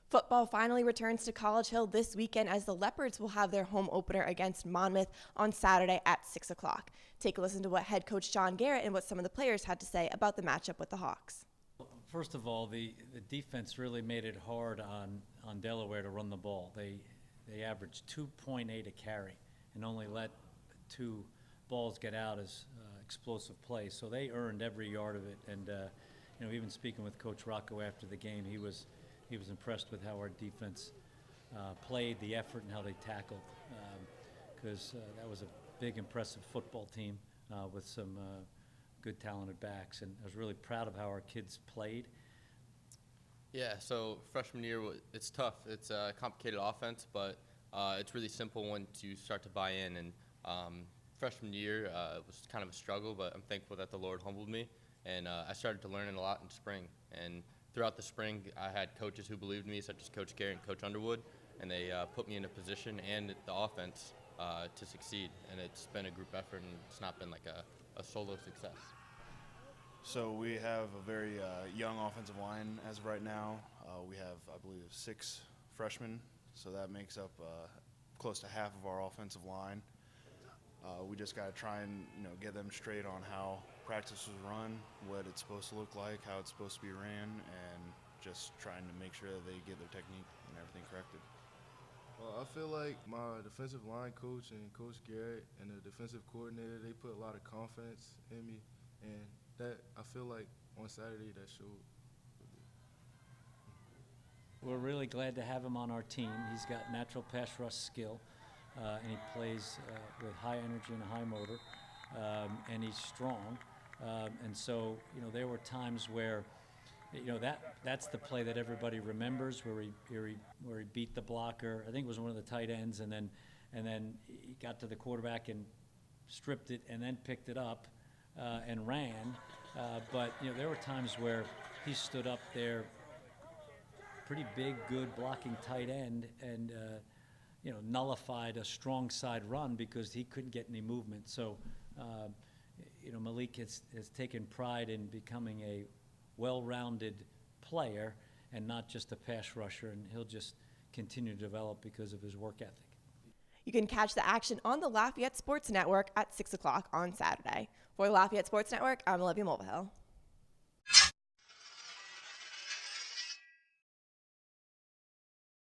Football finally returns to College Hill this weekend as the Leopards will have their home opener against Monmouth on Saturday at 6 o'clock. Take a listen to what head coach John Garrett and what some of the players had to say about the matchup with the Hawks. First of all, the defense really made it hard on Delaware to run the ball. They averaged 2.8 a carry and only let 2 balls get out as explosive plays. So they earned every yard of it. And even speaking with Coach Rocco after the game, he was impressed with how our defense played, the effort, and how they tackled. Because that was a big, impressive football team with some good, talented backs, and I was really proud of how our kids played. Yeah, so freshman year, it's tough. It's a complicated offense, but it's really simple once you start to buy in. And freshman year was kind of a struggle, but I'm thankful that the Lord humbled me, and I started to learn it a lot in spring. And throughout the spring, I had coaches who believed in me, such as Coach Garrett and Coach Underwood, and they put me in a position and the offense to succeed. And it's been a group effort, and it's not been like a solo success. So we have a very young offensive line as of right now. We have, I believe, 6 freshmen, so that makes up close to half of our offensive line. We just got to try and get them straight on how practice was run, what it's supposed to look like, how it's supposed to be ran, and just trying to make sure that they get their technique and everything corrected. Well, I feel like my defensive line coach and Coach Garrett and the defensive coordinator, they put a lot of confidence in me, and that I feel like on Saturday that showed. We're really glad to have him on our team. He's got natural pass rush skill, and he plays with high energy and a high motor, and he's strong. And so, there were times where, that's the play that everybody remembers, where he beat the blocker. I think it was one of the tight ends, and then he got to the quarterback and stripped it, and then picked it up and ran. But there were times where he stood up there, pretty big, good blocking tight end, and nullified a strong side run because he couldn't get any movement. So. Malik has taken pride in becoming a well-rounded player and not just a pass rusher, and he'll just continue to develop because of his work ethic. You can catch the action on the Lafayette Sports Network at 6 o'clock on Saturday. For the Lafayette Sports Network, I'm Olivia Mulvihill.